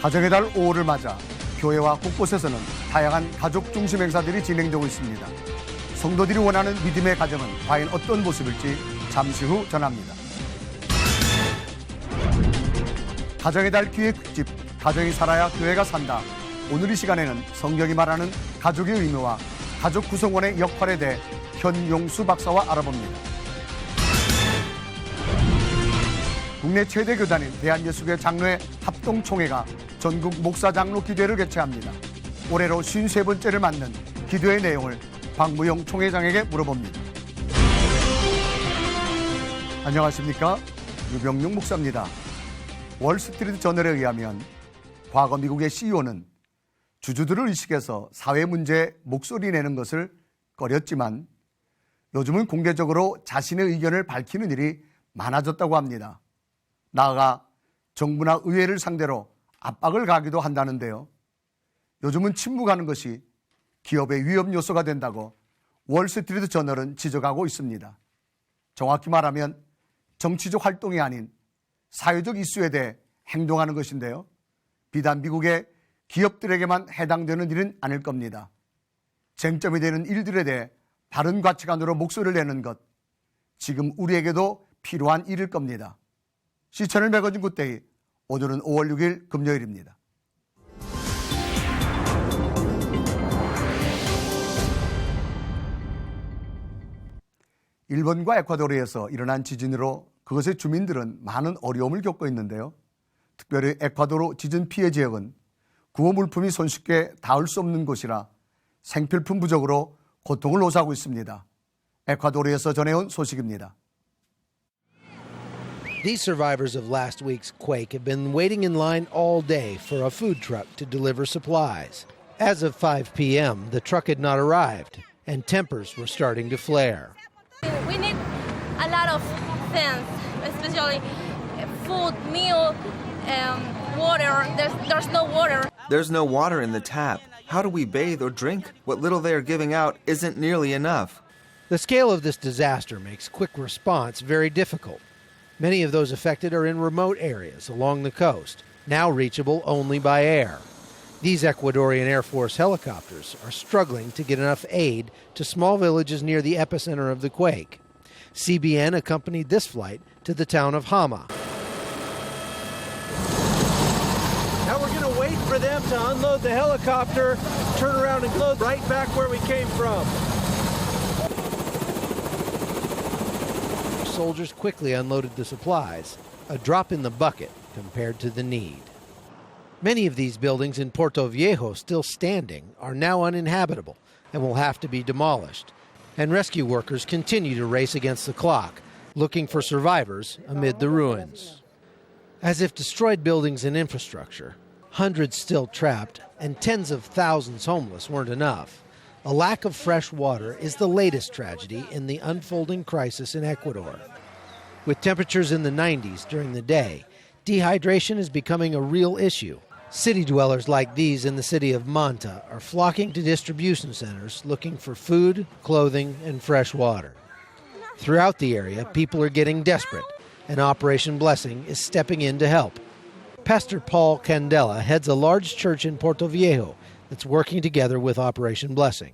가정의 달 5월을 맞아 교회와 곳곳에서는 다양한 가족 중심 행사들이 진행되고 있습니다. 성도들이 원하는 믿음의 가정은 과연 어떤 모습일지 잠시 후 전합니다. 가정의 달 기획집 가정이 살아야 교회가 산다. 오늘 이 시간에는 성경이 말하는 가족의 의미와 가족 구성원의 역할에 대해 현용수 박사와 알아봅니다. 국내 최대 교단인 대한예수교회 장로회 합동총회가 전국 목사장로 기도회를 개최합니다. 올해로 53번째를 맞는 기도회 내용을 박무영 총회장에게 물어봅니다. 안녕하십니까? 유병용 목사입니다. 월스트리트 저널에 의하면 과거 미국의 CEO는 주주들을 의식해서 사회 문제에 목소리 내는 것을 꺼렸지만 요즘은 공개적으로 자신의 의견을 밝히는 일이 많아졌다고 합니다. 나아가 정부나 의회를 상대로 압박을 가하기도 한다는데요. 요즘은 침묵하는 것이 기업의 위험 요소가 된다고 월스트리트 저널은 지적하고 있습니다. 정확히 말하면 정치적 활동이 아닌 사회적 이슈에 대해 행동하는 것인데요. 비단 미국의 기업들에게만 해당되는 일은 아닐 겁니다. 쟁점이 되는 일들에 대해 바른 가치관으로 목소리를 내는 것, 지금 우리에게도 필요한 일일 겁니다. 시천을 매거진 굿데이, 오늘은 5월 6일 금요일입니다. 일본과 에콰도르에서 일어난 지진으로 그것의 주민들은 많은 어려움을 겪고 있는데요. 특별히 에콰도르 지진 피해 지역은 구호 물품이 손쉽게 닿을 수 없는 곳이라 생필품 부족으로 고통을 호소하고 있습니다. 에콰도르에서 전해온 소식입니다. These survivors of last week's quake have been waiting in line all day for a food truck to deliver supplies. As of 5 p.m., the truck had not arrived, and tempers were starting to flare. We need a lot of things, especially food, meal, water. There's no water. There's no water in the tap. How do we bathe or drink? What little they are giving out isn't nearly enough. The scale of this disaster makes quick response very difficult. Many of those affected are in remote areas along the coast, now reachable only by air. These Ecuadorian Air Force helicopters are struggling to get enough aid to small villages near the epicenter of the quake. CBN accompanied this flight to the town of Hama. Now we're going to wait for them to unload the helicopter, turn around and go right back where we came from. Soldiers quickly unloaded the supplies, a drop in the bucket compared to the need. Many of these buildings in Puerto Viejo still standing are now uninhabitable and will have to be demolished. And rescue workers continue to race against the clock, looking for survivors amid the ruins. As if destroyed buildings and infrastructure, hundreds still trapped, and tens of thousands homeless weren't enough, a lack of fresh water is the latest tragedy in the unfolding crisis in Ecuador. With temperatures in the 90s during the day, dehydration is becoming a real issue. City dwellers like these in the city of Manta are flocking to distribution centers looking for food, clothing, and fresh water. Throughout the area, people are getting desperate, and Operation Blessing is stepping in to help. Pastor Paul Candela heads a large church in Puerto Viejo that's working together with Operation Blessing.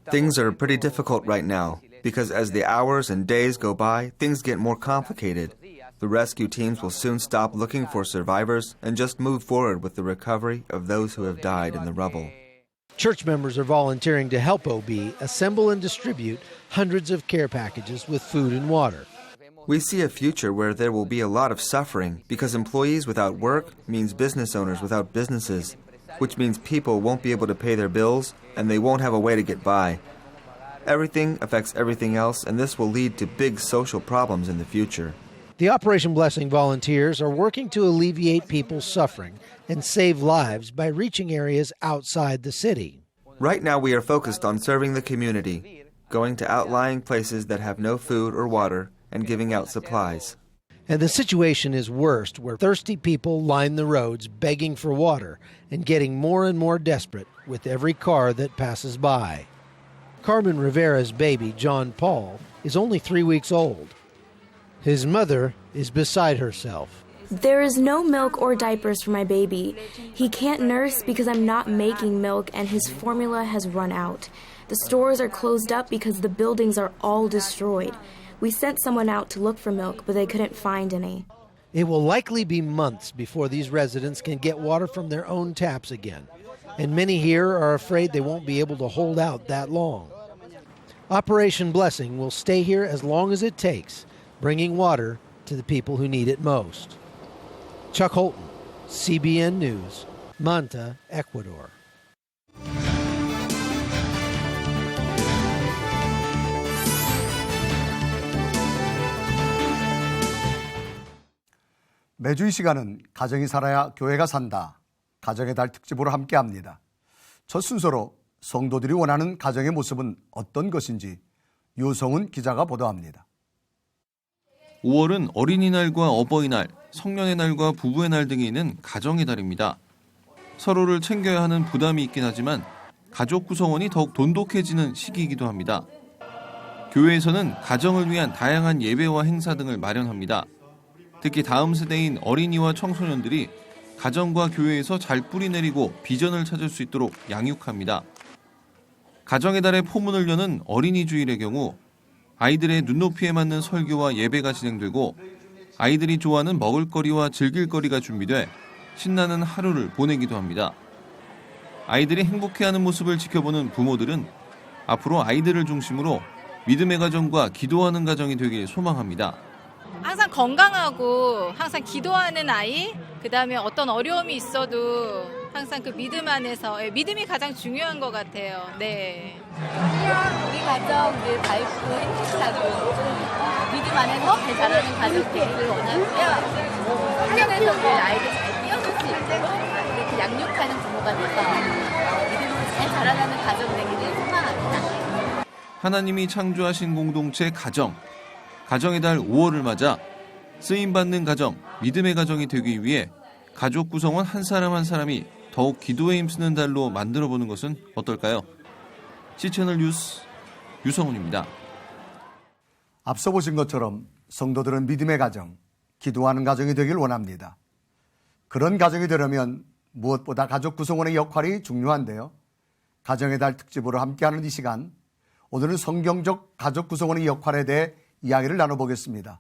Things are pretty difficult right now because as the hours and days go by, things get more complicated. The rescue teams will soon stop looking for survivors and just move forward with the recovery of those who have died in the rubble. Church members are volunteering to help OB assemble and distribute hundreds of care packages with food and water. We see a future where there will be a lot of suffering because employees without work means business owners without businesses, which means people won't be able to pay their bills and they won't have a way to get by. Everything affects everything else, and this will lead to big social problems in the future. The Operation Blessing volunteers are working to alleviate people's suffering and save lives by reaching areas outside the city. Right now we are focused on serving the community, going to outlying places that have no food or water, and giving out supplies. And the situation is worst where thirsty people line the roads begging for water and getting more and more desperate with every car that passes by. Carmen Rivera's baby, John Paul, is only 3 weeks old. His mother is beside herself. There is no milk or diapers for my baby. He can't nurse because I'm not making milk and his formula has run out. The stores are closed up because the buildings are all destroyed. We sent someone out to look for milk, but they couldn't find any. It will likely be months before these residents can get water from their own taps again, and many here are afraid they won't be able to hold out that long. Operation Blessing will stay here as long as it takes, bringing water to the people who need it most. Chuck Holton, CBN News, Manta, Ecuador. 매주 이 시간은 가정이 살아야 교회가 산다. 가정의 달 특집으로 함께합니다. 첫 순서로 성도들이 원하는 가정의 모습은 어떤 것인지 유성훈 기자가 보도합니다. 5월은 어린이날과 어버이날, 성년의 날과 부부의 날 등이 있는 가정의 달입니다. 서로를 챙겨야 하는 부담이 있긴 하지만 가족 구성원이 더욱 돈독해지는 시기이기도 합니다. 교회에서는 가정을 위한 다양한 예배와 행사 등을 마련합니다. 특히 다음 세대인 어린이와 청소년들이 가정과 교회에서 잘 뿌리내리고 비전을 찾을 수 있도록 양육합니다. 가정의 달에 포문을 여는 어린이 주일의 경우 아이들의 눈높이에 맞는 설교와 예배가 진행되고 아이들이 좋아하는 먹을거리와 즐길거리가 준비돼 신나는 하루를 보내기도 합니다. 아이들이 행복해하는 모습을 지켜보는 부모들은 앞으로 아이들을 중심으로 믿음의 가정과 기도하는 가정이 되길 소망합니다. 항상 건강하고 항상 기도하는 아이, 그다음에 어떤 어려움이 있어도 항상 그 믿음 안에서 믿음이 가장 중요한 것 같아요. 네. 우리 가정 늘 밝고 행복하고 믿음 안에서 잘 자라는 가족 되기를 원하고요. 학교에서 늘 아이들 잘 뛰어놀 수 있도록 이렇게 양육하는 부모가 돼서 믿음으로 잘 자라나는 가족 되기를 소망합니다. 하나님이 창조하신 공동체 가정. 가정의 달 5월을 맞아 쓰임받는 가정, 믿음의 가정이 되기 위해 가족 구성원 한 사람 한 사람이 더욱 기도에 힘쓰는 달로 만들어보는 것은 어떨까요? C채널 뉴스 유성훈입니다. 앞서 보신 것처럼 성도들은 믿음의 가정, 기도하는 가정이 되길 원합니다. 그런 가정이 되려면 무엇보다 가족 구성원의 역할이 중요한데요. 가정의 달 특집으로 함께하는 이 시간, 오늘은 성경적 가족 구성원의 역할에 대해 이야기를 나눠보겠습니다.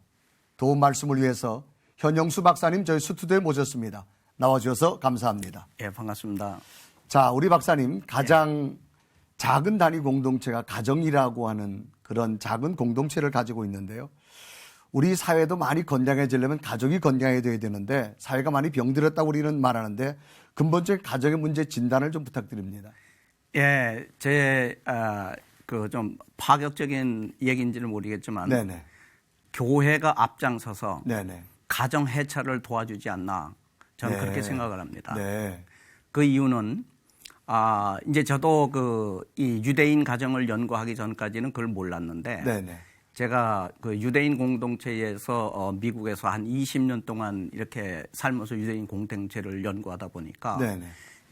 도움 말씀을 위해서 현영수 박사님 저희 스튜디오에 모셨습니다. 나와주셔서 감사합니다. 예, 반갑습니다. 자, 우리 박사님, 가장 작은 단위 공동체가 가정이라고 하는 그런 작은 공동체를 가지고 있는데요. 우리 사회도 많이 건강해지려면 가족이 건강해져야 되는데 사회가 많이 병들었다고 우리는 말하는데 근본적인 가정의 문제 진단을 좀 부탁드립니다. 예, 그 좀 파격적인 얘기인지는 모르겠지만 네네. 교회가 앞장서서 네네. 가정 해체를 도와주지 않나 저는 네. 그렇게 생각을 합니다. 네. 그 이유는 이제 저도 이 유대인 가정을 연구하기 전까지는 그걸 몰랐는데 네네. 제가 그 유대인 공동체에서 미국에서 한 20년 동안 이렇게 살면서 유대인 공동체를 연구하다 보니까 네네.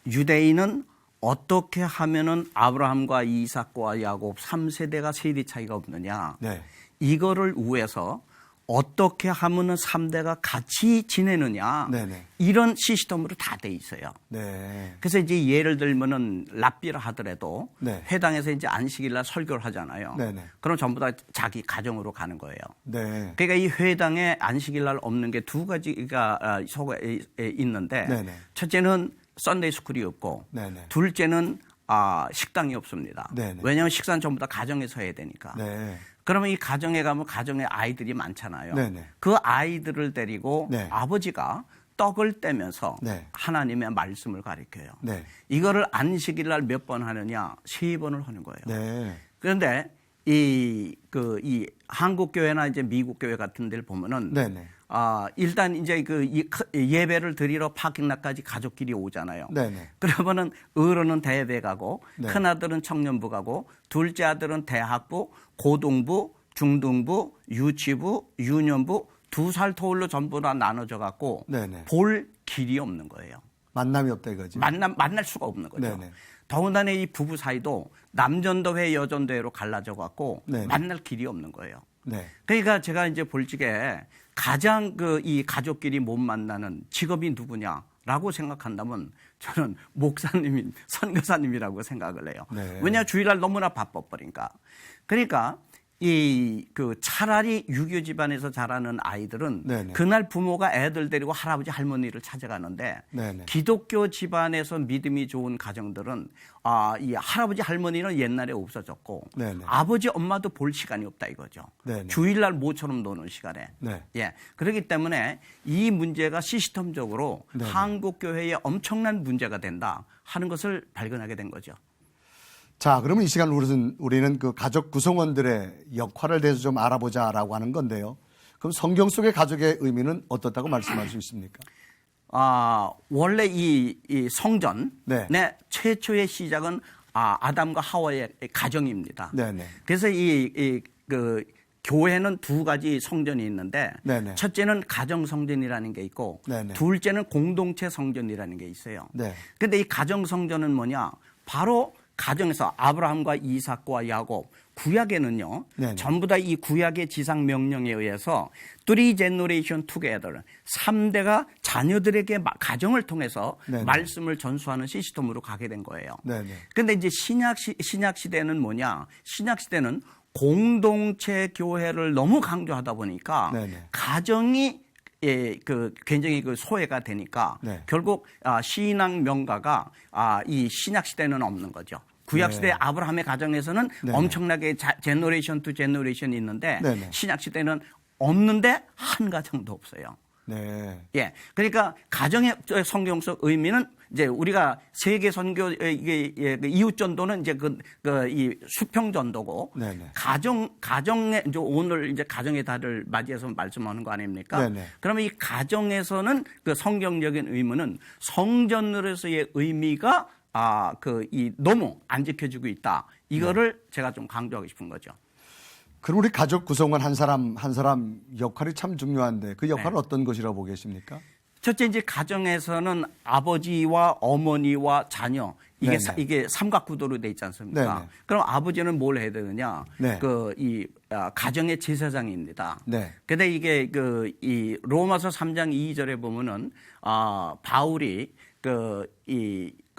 유대인은 어떻게 하면은 아브라함과 이삭과 야곱 3세대가 세대 차이가 없느냐. 네. 이거를 위해서 어떻게 하면은 3대가 같이 지내느냐. 네네. 이런 시스템으로 다 돼 있어요. 네. 그래서 이제 예를 들면은 랍비라 하더라도 네. 회당에서 이제 안식일날 설교를 하잖아요. 네네. 그럼 전부 다 자기 가정으로 가는 거예요. 네. 그러니까 이 회당에 안식일날 없는 게 두 가지가 속에 있는데 네네. 첫째는 썬데이 스쿨이 없고 네네. 둘째는 식당이 없습니다. 네네. 왜냐하면 식사는 전부 다 가정에서 해야 되니까. 네. 그러면 이 가정에 가면 가정에 아이들이 많잖아요. 네네. 그 아이들을 데리고 네. 아버지가 떡을 떼면서 네. 하나님의 말씀을 가르쳐요. 네. 이거를 안식일 날 몇 번 하느냐? 3번을 하는 거예요. 네. 그런데 이 한국 교회나 이제 미국 교회 같은 데를 보면은 네네. 일단 이제 예배를 드리러 파킹락까지 가족끼리 오잖아요. 네네. 그러면은 어른은 대회 가고 네. 큰아들은 청년부 가고 둘째 아들은 대학부, 고등부, 중등부, 유치부, 유년부 2살 터울로 전부 다 나눠져 갖고 네네. 볼 길이 없는 거예요. 만남이 없다 이거지. 만날 수가 없는 거죠. 네네. 더군다나 이 부부 사이도 남전도회 여전도회로 갈라져 갖고 네네. 만날 길이 없는 거예요. 네. 그러니까 제가 이제 볼 적에 가장 이 가족끼리 못 만나는 직업이 누구냐라고 생각한다면 저는 목사님, 선교사님이라고 생각을 해요. 네. 왜냐 주일날 너무나 바빠버리니까. 그러니까 차라리 유교 집안에서 자라는 아이들은 네네. 그날 부모가 애들 데리고 할아버지 할머니를 찾아가는데 네네. 기독교 집안에서 믿음이 좋은 가정들은 이 할아버지 할머니는 옛날에 없어졌고 네네. 아버지 엄마도 볼 시간이 없다 이거죠. 네네. 주일날 모처럼 노는 시간에. 네. 예. 그렇기 때문에 이 문제가 시스템적으로 네네. 한국 교회에 엄청난 문제가 된다 하는 것을 발견하게 된 거죠. 자, 그러면 이 시간 우리는 그 가족 구성원들의 역할을 대해서 좀 알아보자라고 하는 건데요. 그럼 성경 속의 가족의 의미는 어떻다고 말씀할 수 있습니까? 원래 이 성전의 네. 최초의 시작은 아담과 하와의 가정입니다. 네네. 그래서 그 교회는 두 가지 성전이 있는데 네네. 첫째는 가정 성전이라는 게 있고 네네. 둘째는 공동체 성전이라는 게 있어요. 네. 그런데 이 가정 성전은 뭐냐? 바로 가정에서 아브라함과 이삭과 야곱 구약에는요. 네네. 전부 다 이 구약의 지상 명령에 의해서 3 generation together 3대가 자녀들에게 가정을 통해서 네네. 말씀을 전수하는 시스템으로 가게 된 거예요. 네네. 그런데 이제 신약 시대는 뭐냐? 신약 시대는 공동체 교회를 너무 강조하다 보니까 네네. 가정이 굉장히 소외가 되니까 네. 결국 신앙 명가가 이 신약 시대는 없는 거죠. 구약 시대 네. 아브라함의 가정에서는 네네. 엄청나게 제너레이션 투 제너레이션이 있는데 네네. 신약 시대는 없는데 한 가정도 없어요. 네. 예, 그러니까 가정의 성경적 의미는 이제 우리가 세계 선교 이웃 전도는 이제 이 수평 전도고 네네. 가정에 이제 오늘 이제 가정의 달을 맞이해서 말씀하는 거 아닙니까? 네네. 그러면 이 가정에서는 그 성경적인 의미는 성전으로서의 의미가 너무 안 지켜지고 있다. 이거를 제가 좀 강조하고 싶은 거죠. 그럼 우리 가족 구성원 한 사람 한 사람 역할이 참 중요한데 그 역할은 네. 어떤 것이라고 보고 계십니까? 첫째 이제 가정에서는 아버지와 어머니와 자녀 이게 삼각구도로 돼 있지 않습니까? 네네. 그럼 아버지는 뭘 해야 되느냐? 네. 가정의 제사장입니다. 네. 근데 이게 이 로마서 3장 2절에 보면은 바울이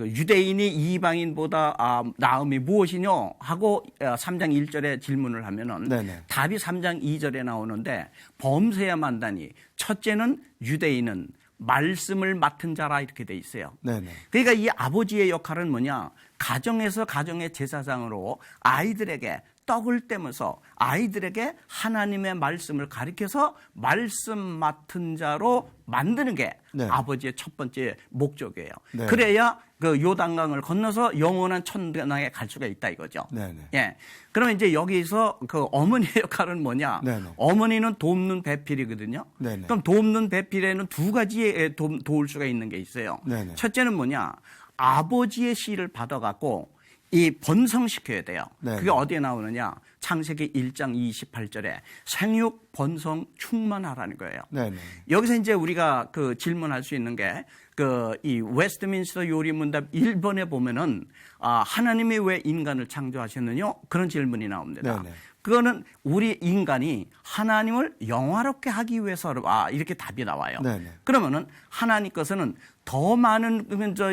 유대인이 이방인보다 나음이 무엇이냐 하고 3장 1절에 질문을 하면은 네네. 답이 3장 2절에 나오는데 범세야 만다니 첫째는 유대인은 말씀을 맡은 자라 이렇게 돼 있어요. 네네. 그러니까 이 아버지의 역할은 뭐냐? 가정에서 가정의 제사장으로 아이들에게 떡을 떼면서 아이들에게 하나님의 말씀을 가르쳐서 말씀 맡은 자로 만드는 게 네. 아버지의 첫 번째 목적이에요. 네. 그래야 그 요단강을 건너서 영원한 천당에 갈 수가 있다 이거죠. 네네. 예. 그러면 이제 여기서 그 어머니의 역할은 뭐냐? 네네. 어머니는 돕는 배필이거든요. 네네. 그럼 돕는 배필에는 두 가지의 도울 수가 있는 게 있어요. 네네. 첫째는 뭐냐? 아버지의 씨를 받아갖고 이 번성시켜야 돼요. 네네. 그게 어디에 나오느냐? 창세기 1장 28절에 생육 번성 충만하라는 거예요. 네네. 여기서 이제 우리가 질문할 수 있는 게 이 웨스트민스터 요리문답 1번에 보면은 하나님이 왜 인간을 창조하셨느냐? 그런 질문이 나옵니다. 네네. 그거는 우리 인간이 하나님을 영화롭게 하기 위해서 이렇게 답이 나와요. 네네. 그러면은 하나님께서는 더 많은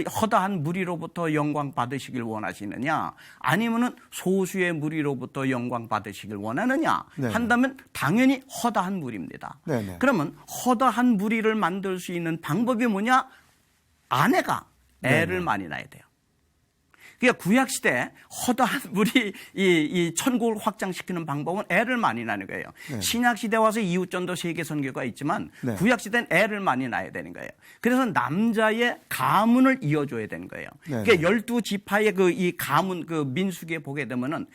허다한 무리로부터 영광 받으시길 원하시느냐, 아니면은 소수의 무리로부터 영광 받으시길 원하느냐 네네. 한다면 당연히 허다한 무리입니다. 네네. 그러면 허다한 무리를 만들 수 있는 방법이 뭐냐? 아내가 애를 네네. 많이 낳아야 돼요. 그러니까 구약 시대 허다한 무리 이 천국을 확장시키는 방법은 애를 많이 낳는 거예요. 네. 신약 시대 와서 이웃전도 세계 선교가 있지만 네. 구약 시대는 애를 많이 낳아야 되는 거예요. 그래서 남자의 가문을 이어줘야 되는 거예요. 네. 그러니까 12지파의 이 가문 민수기에 보게 되면은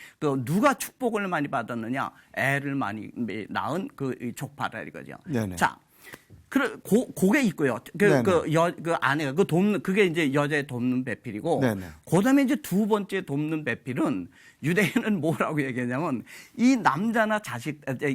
누가 축복을 많이 받았느냐? 애를 많이 낳은 이 족파라 이거죠. 네네. 자. 그게 있고요. 그 아내가 그게 이제 여자의 돕는 배필이고, 네네. 그다음에 이제 두 번째 돕는 배필은 유대인은 뭐라고 얘기하냐면 이 남자나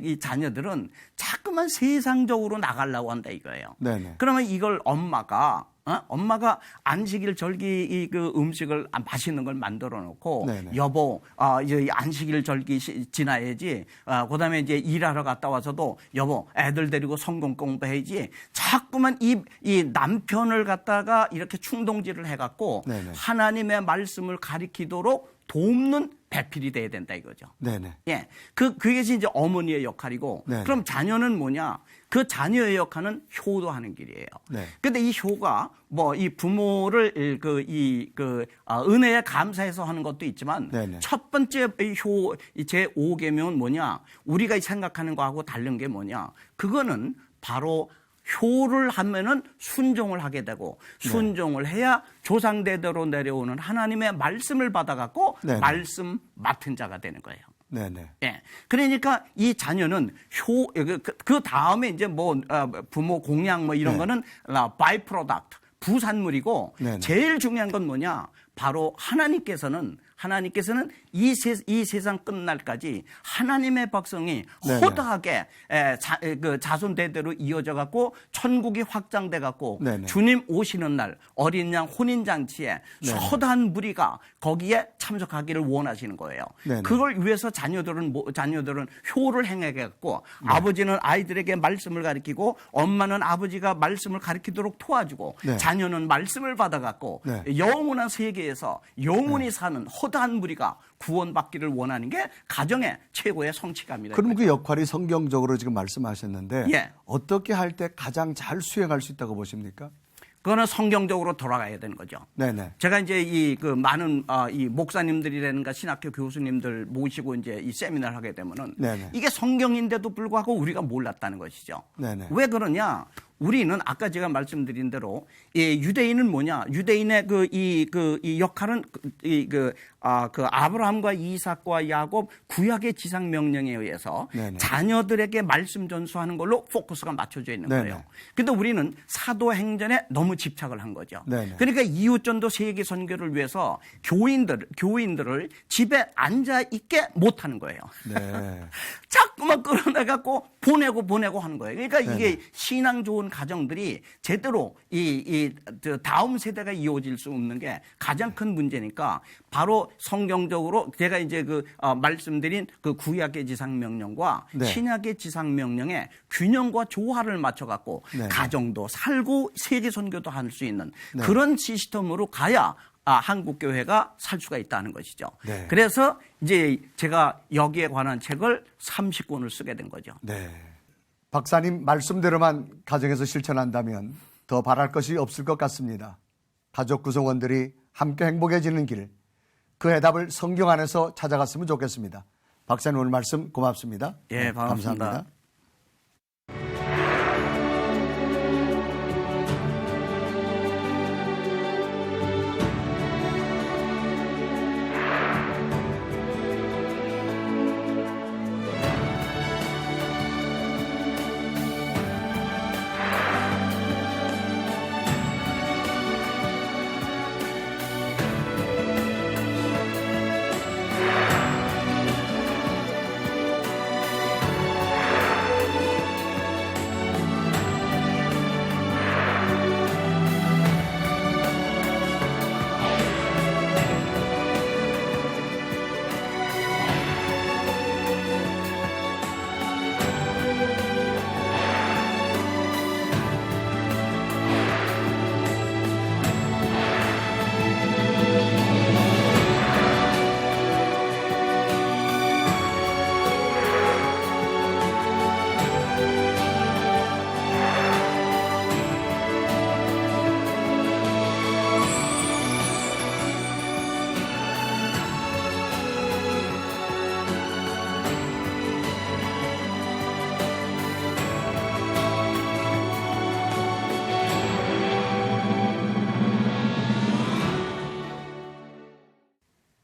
이 자녀들은 자꾸만 세상적으로 나가려고 한다 이거예요. 네네. 그러면 이걸 엄마가 엄마가 안식일 절기 그 음식을 맛있는 걸 만들어 놓고 네네. 여보 이제 안식일 절기 지나야지. 그다음에 이제 일하러 갔다 와서도 여보 애들 데리고 성경 공부해야지. 자꾸만 이 남편을 갖다가 이렇게 충동질을 해갖고 네네. 하나님의 말씀을 가리키도록 돕는 배필이 돼야 된다 이거죠. 네네. 예, 그것이 이제 어머니의 역할이고, 네네. 그럼 자녀는 뭐냐? 그 자녀의 역할은 효도하는 길이에요. 네. 근데 이 효가 뭐 이 부모를 은혜에 감사해서 하는 것도 있지만 네네. 첫 번째 제 5계명은 뭐냐? 우리가 생각하는 거하고 다른 게 뭐냐? 그거는 바로 효를 하면은 순종을 하게 되고 순종을 해야 조상대대로 내려오는 하나님의 말씀을 받아갖고 네네. 말씀 맡은 자가 되는 거예요. 네네. 예. 그러니까 이 자녀는 그 다음에 이제 뭐 부모 공양 뭐 이런 네. 거는 바이 프로덕트 부산물이고 네네. 제일 중요한 건 뭐냐? 바로 하나님께서는 이 세상 끝날까지 하나님의 백성이 네네. 허다하게 자손 대대로 이어져 갖고 천국이 확장돼 갖고 네네. 주님 오시는 날 어린 양 혼인 잔치에 네네. 허다한 무리가 거기에 참석하기를 원하시는 거예요. 네네. 그걸 위해서 자녀들은 효를 행해 갖고 네. 아버지는 아이들에게 말씀을 가르치고 엄마는 아버지가 말씀을 가르치도록 도와주고 네. 자녀는 말씀을 받아 갖고 네. 영원한 세계에서 영원히 사는 허다한 무리가 구원받기를 원하는 게 가정의 최고의 성취감이다. 그럼 그 역할이 성경적으로 지금 말씀하셨는데 예. 어떻게 할 때 가장 잘 수행할 수 있다고 보십니까? 그거는 성경적으로 돌아가야 되는 거죠. 네네. 제가 이제 많은 이 목사님들이라든가 신학교 교수님들 모시고 이제 이 세미나를 하게 되면은 네네. 이게 성경인데도 불구하고 우리가 몰랐다는 것이죠. 네네. 왜 그러냐? 우리는 아까 제가 말씀드린 대로 유대인은 뭐냐? 유대인의 이 역할은 아브라함과 이삭과 야곱 구약의 지상 명령에 의해서 네네. 자녀들에게 말씀 전수하는 걸로 포커스가 맞춰져 있는 네네. 거예요. 근데 우리는 사도행전에 너무 집착을 한 거죠. 네네. 그러니까 이웃전도 세계 선교를 위해서 교인들을 집에 앉아 있게 못 하는 거예요. 네. 자꾸만 끌어내 갖고 보내고 하는 거예요. 그러니까 네네. 이게 신앙 좋은 가정들이 제대로 다음 세대가 이어질 수 없는 게 가장 큰 문제니까 바로 성경적으로 제가 이제 말씀드린 그 구약의 지상 명령과 네. 신약의 지상 명령의 균형과 조화를 맞춰 갖고 네. 가정도 살고 세계 선교도 할 수 있는 네. 그런 시스템으로 가야 한국 교회가 살 수가 있다는 것이죠. 네. 그래서 이제 제가 여기에 관한 책을 30권을 쓰게 된 거죠. 네. 박사님 말씀대로만 가정에서 실천한다면 더 바랄 것이 없을 것 같습니다. 가족 구성원들이 함께 행복해지는 길, 그 해답을 성경 안에서 찾아갔으면 좋겠습니다. 박사님 오늘 말씀 고맙습니다. 예, 반갑습니다. 감사합니다.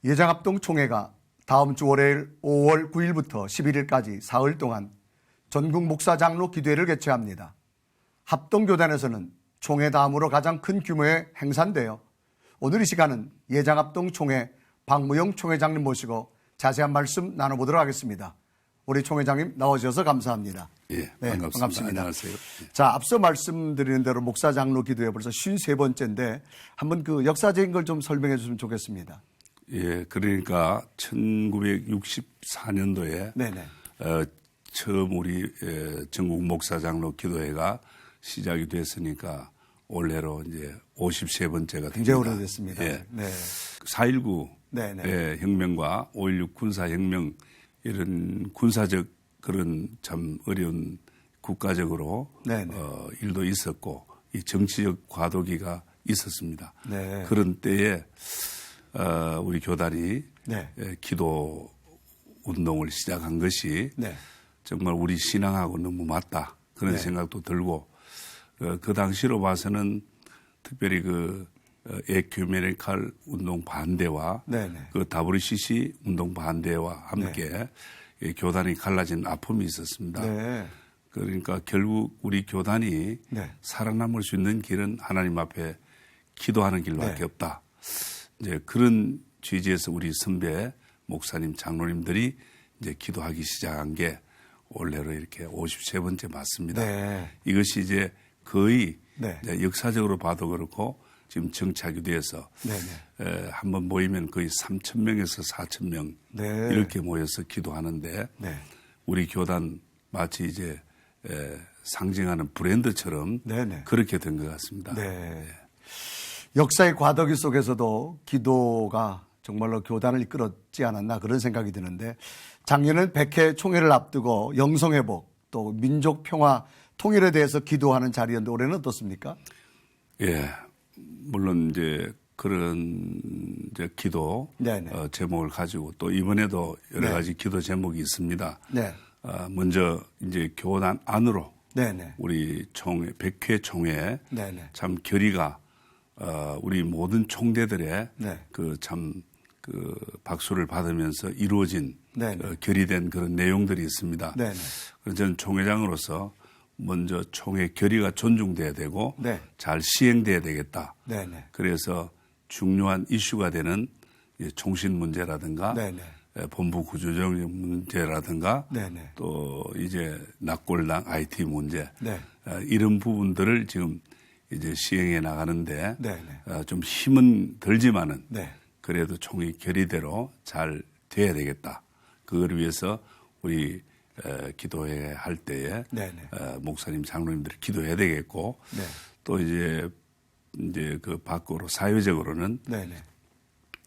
예장합동 총회가 다음 주 월요일 5월 9일부터 11일까지 사흘 동안 전국 목사 장로 기도회를 개최합니다. 합동교단에서는 총회 다음으로 가장 큰 규모의 행사인데요. 오늘 이 시간은 예장합동 총회 박무영 총회장님 모시고 자세한 말씀 나눠보도록 하겠습니다. 우리 총회장님 나와주셔서 감사합니다. 예, 반갑습니다. 안녕하세요. 자, 앞서 말씀드리는 대로 목사 장로 기도회 벌써 53번째인데 한번 그 역사적인 걸 좀 설명해 주시면 좋겠습니다. 예, 그러니까 1964년도에 처음 우리 전국 목사 장로 기도회가 시작이 됐으니까 올해로 이제 53번째가 됩니다. 굉장히 오래됐습니다. 예. 네. 4.19 혁명과 5.16 군사혁명 이런 군사적 그런 참 어려운 국가적으로 일도 있었고 이 정치적 과도기가 있었습니다. 그런 때에 우리 교단이 기도 운동을 시작한 것이 정말 우리 신앙하고 너무 맞다 그런 생각도 들고 그 당시로 봐서는 특별히 그 에큐메니칼 운동 반대와 그 WCC 운동 반대와 함께 교단이 갈라진 아픔이 있었습니다. 그러니까 결국 우리 교단이 살아남을 수 있는 길은 하나님 앞에 기도하는 길밖에 없다. 이제 그런 취지에서 우리 선배 목사님 장로님들이 이제 기도하기 시작한 게 올해로 이렇게 53번째 맞습니다. 이것이 이제 거의 이제 역사적으로 봐도 그렇고 지금 정착이 돼서 한번 모이면 거의 3,000명에서 4,000명 이렇게 모여서 기도하는데 우리 교단 마치 이제 상징하는 브랜드처럼 그렇게 된 것 같습니다. 역사의 과도기 속에서도 기도가 정말로 교단을 이끌었지 않았나 그런 생각이 드는데 작년은 100회 총회를 앞두고 영성회복 또 민족 평화 통일에 대해서 기도하는 자리였는데 올해는 어떻습니까? 예, 물론 이제 그런 이제 기도 제목을 가지고 또 이번에도 여러 가지 기도 제목이 있습니다. 먼저 이제 교단 안으로 우리 총회 100회 총회 참 결의가 우리 모든 총대들의 그 참 그 박수를 받으면서 이루어진 결의된 그런 내용들이 있습니다. 그래서 저는 총회장으로서 먼저 총회 결의가 존중돼야 되고 잘 시행돼야 되겠다. 그래서 중요한 이슈가 되는 총신 문제라든가 본부 구조적 문제라든가 또 이제 낙골당 IT 문제 이런 부분들을 지금 이제 시행해 나가는데 좀 힘은 들지만은 그래도 총회 결의대로 잘 돼야 되겠다. 그걸 위해서 우리 기도회 할 때에 목사님 장로님들이 기도해야 되겠고 또 이제 그 밖으로 사회적으로는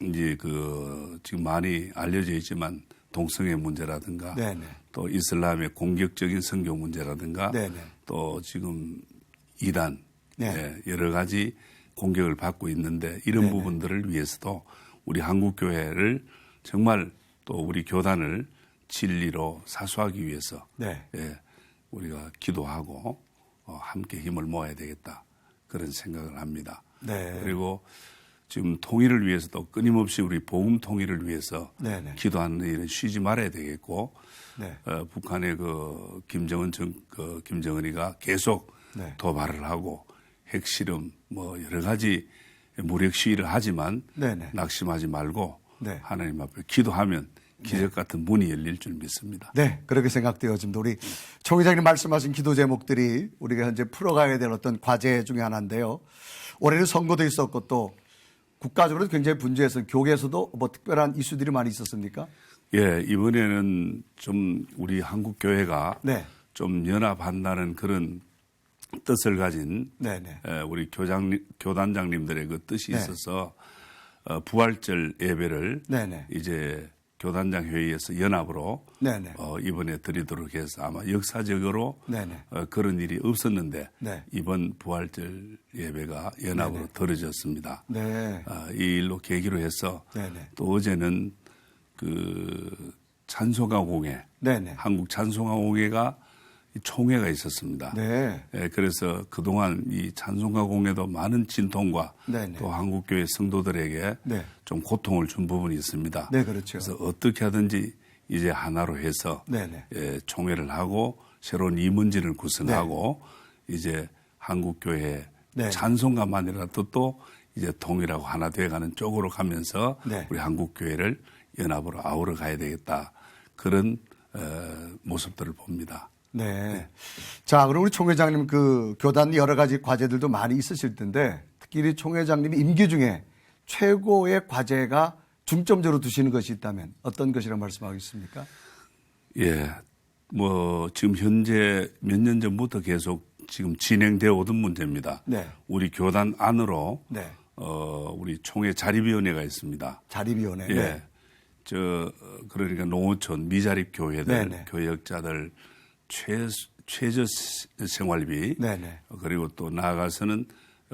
이제 그 지금 많이 알려져 있지만 동성애 문제라든가 또 이슬람의 공격적인 선교 문제라든가 또 지금 이단 여러 가지 공격을 받고 있는데 이런 부분들을 위해서도 우리 한국교회를 정말 또 우리 교단을 진리로 사수하기 위해서 우리가 기도하고 함께 힘을 모아야 되겠다 그런 생각을 합니다. 그리고 지금 통일을 위해서도 끊임없이 우리 복음 통일을 위해서 기도하는 일은 쉬지 말아야 되겠고 북한의 그 김정은이가 계속 도발을 하고 핵실험 뭐 여러 가지 무력 시위를 하지만 낙심하지 말고 하나님 앞에 기도하면 기적 같은 문이 열릴 줄 믿습니다. 네, 그렇게 생각되어집니다. 우리 총 회장님 말씀하신 기도 제목들이 우리가 현재 풀어가야 될 어떤 과제 중에 하나인데요. 올해는 선거도 있었고 또 국가적으로도 굉장히 분주해서 교계에서도 뭐 특별한 이슈들이 많이 있었습니까? 예, 이번에는 좀 우리 한국 교회가 좀 연합한다는 그런 뜻을 가진 우리 교단장님들의 그 뜻이 있어서 부활절 예배를 이제 교단장 회의에서 연합으로 이번에 드리도록 해서 아마 역사적으로 그런 일이 없었는데 이번 부활절 예배가 연합으로 드려졌습니다. 이 일로 계기로 해서 또 어제는 그 찬송가 공회, 한국 찬송가 공회가 총회가 있었습니다. 그래서 그동안 이 찬송가 공회도 많은 진통과 또 한국교회 성도들에게 좀 고통을 준 부분이 있습니다. 그래서 어떻게 하든지 이제 하나로 해서 총회를 하고 새로운 임원진을 구성하고 이제 한국교회 찬송가만이라도 또 이제 통일하고 하나 되어가는 쪽으로 가면서 우리 한국교회를 연합으로 아우러 가야 되겠다. 그런 모습들을 봅니다. 네. 자, 그럼 우리 총 회장님 그 교단 여러 가지 과제들도 많이 있으실 텐데 특히 우리 총 회장님이 임기 중에 최고의 과제가 중점적으로 두시는 것이 있다면 어떤 것이라고 말씀하겠습니까? 예. 뭐 지금 현재 몇 년 전부터 계속 지금 진행되어 오던 문제입니다. 네. 우리 교단 안으로 네. 우리 총회 자립위원회가 있습니다. 자립위원회. 예. 네. 그러니까 농어촌 미자립 교회들, 네네. 교역자들 최저 생활비, 네네. 그리고 또 나아가서는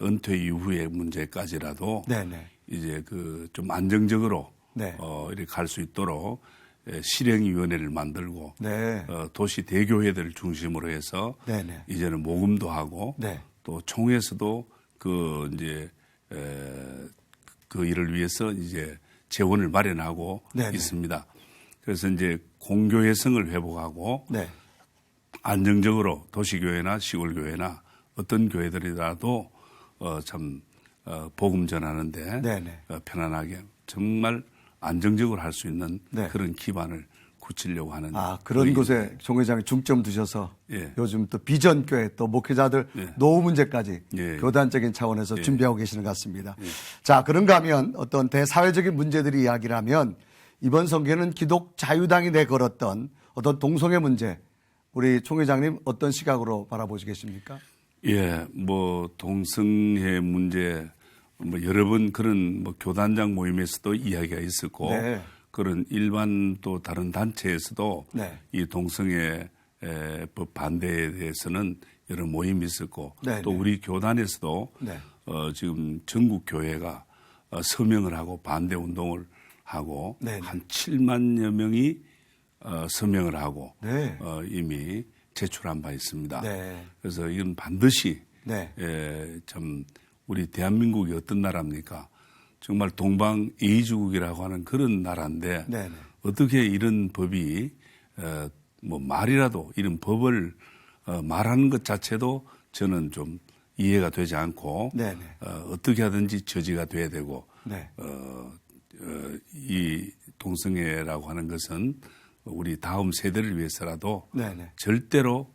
은퇴 이후의 문제까지라도 네네. 이제 그 좀 안정적으로 네. 이렇게 갈 수 있도록 실행위원회를 만들고 네. 도시 대교회들을 중심으로 해서 네네. 이제는 모금도 하고 네. 또 총회에서도 그 이제 그 일을 위해서 이제 재원을 마련하고 네네. 있습니다. 그래서 이제 공교회성을 회복하고 네. 안정적으로 도시교회나 시골교회나 어떤 교회들이라도 참 복음 전하는데 네네. 편안하게 정말 안정적으로 할 수 있는 네. 그런 기반을 굳히려고 하는 그런 곳에 종 회장이 중점 두셔서 예. 요즘 또 비전교회 또 목회자들 예. 노후 문제까지 예. 교단적인 차원에서 예. 준비하고 계시는 것 같습니다. 자, 그런가 하면 어떤 대사회적인 문제들이 이야기라면 이번 선거에는 기독 자유당이 내걸었던 어떤 동성애 문제 우리 총 회장님 어떤 시각으로 바라보시겠습니까? 예, 뭐 동성애 문제 뭐 여러 번 그런 뭐 교단장 모임에서도 이야기가 있었고 네. 그런 일반 또 다른 단체에서도 네. 이 동성애 법 반대에 대해서는 여러 모임이 있었고 네, 또 네. 우리 교단에서도 네. 지금 전국 교회가 서명을 하고 반대 운동을 하고 네, 네. 한 7만여 명이 서명을 하고 네. 이미 제출한 바 있습니다. 네. 그래서 이건 반드시 네. 참 우리 대한민국이 어떤 나라입니까? 정말 동방 A주국이라고 하는 그런 나라인데 네. 어떻게 이런 법이 뭐 말이라도 이런 법을 말하는 것 자체도 저는 좀 이해가 되지 않고 네. 어떻게 하든지 저지가 돼야 되고 네. 이 동성애라고 하는 것은 우리 다음 세대를 위해서라도 네. 절대로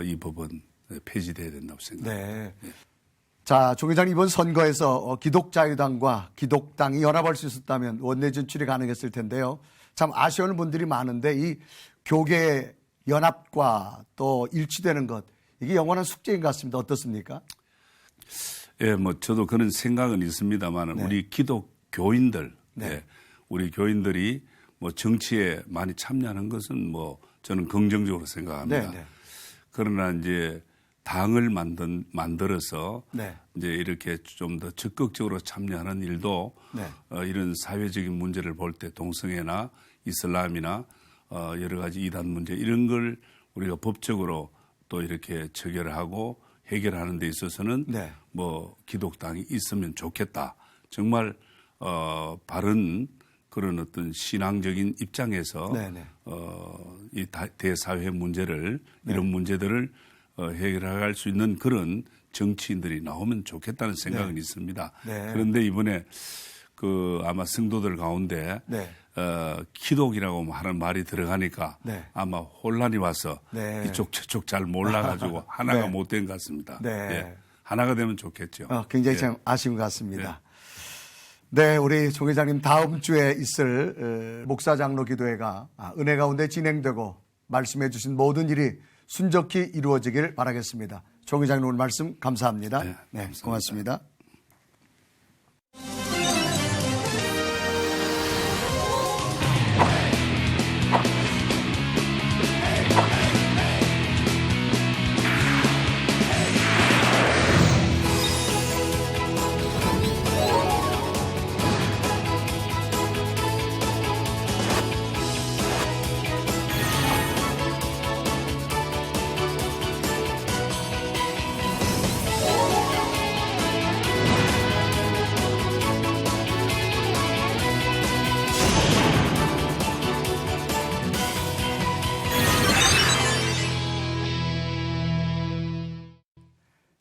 이 법은 폐지돼야 된다고 생각합니다. 네. 자, 종 회장님 이번 선거에서 기독자유당과 기독당이 연합할 수 있었다면 원내 진출이 가능했을 텐데요. 참 아쉬워하는 분들이 많은데 이 교계 연합과 또 일치되는 것 이게 영원한 숙제인 것 같습니다. 어떻습니까? 예, 뭐 저도 그런 생각은 있습니다만 네. 우리 기독교인들, 네. 예, 우리 교인들이 뭐 정치에 많이 참여하는 것은 뭐 저는 긍정적으로 생각합니다. 네. 그러나 이제 당을 만들어서 네. 이제 이렇게 좀 더 적극적으로 참여하는 일도 네. 이런 사회적인 문제를 볼 때 동성애나 이슬람이나 여러 가지 이단 문제 이런 걸 우리가 법적으로 또 이렇게 처결하고 해결하는 데 있어서는 네. 뭐 기독당이 있으면 좋겠다. 정말 바른 그런 어떤 신앙적인 입장에서 네네. 이 대사회 문제를 네. 이런 문제들을 해결할 수 있는 그런 정치인들이 나오면 좋겠다는 생각은 네. 있습니다. 네. 그런데 이번에 그 아마 성도들 가운데 네. 기독이라고 하는 말이 들어가니까 네. 아마 혼란이 와서 네. 이쪽 저쪽 잘 몰라가지고 하나가 네. 못된 것 같습니다. 네. 예. 하나가 되면 좋겠죠. 굉장히 예. 참 아쉬운 것 같습니다. 네, 우리 종 회장님 다음 주에 있을 목사장로 기도회가 은혜 가운데 진행되고 말씀해 주신 모든 일이 순적히 이루어지길 바라겠습니다. 종 회장님 오늘 말씀 감사합니다. 네, 감사합니다. 고맙습니다.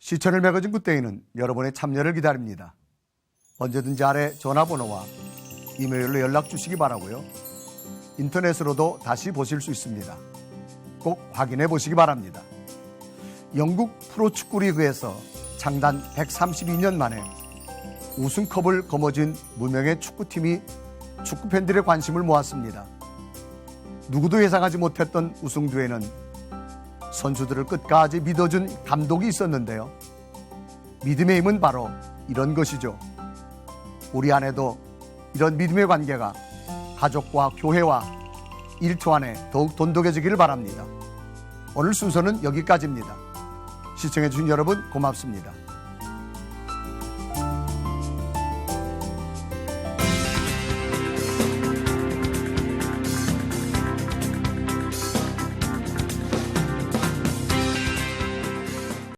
시천을 매거진 굿데이는 여러분의 참여를 기다립니다. 언제든지 아래 전화번호와 이메일로 연락 주시기 바라고요. 인터넷으로도 다시 보실 수 있습니다. 꼭 확인해 보시기 바랍니다. 영국 프로축구 리그에서 창단 132년 만에 우승컵을 거머쥔 무명의 축구팀이 축구팬들의 관심을 모았습니다. 누구도 예상하지 못했던 우승 뒤에는 선수들을 끝까지 믿어준 감독이 있었는데요. 믿음의 힘은 바로 이런 것이죠. 우리 안에도 이런 믿음의 관계가 가족과 교회와 일터 안에 더욱 돈독해지기를 바랍니다. 오늘 순서는 여기까지입니다. 시청해주신 여러분 고맙습니다.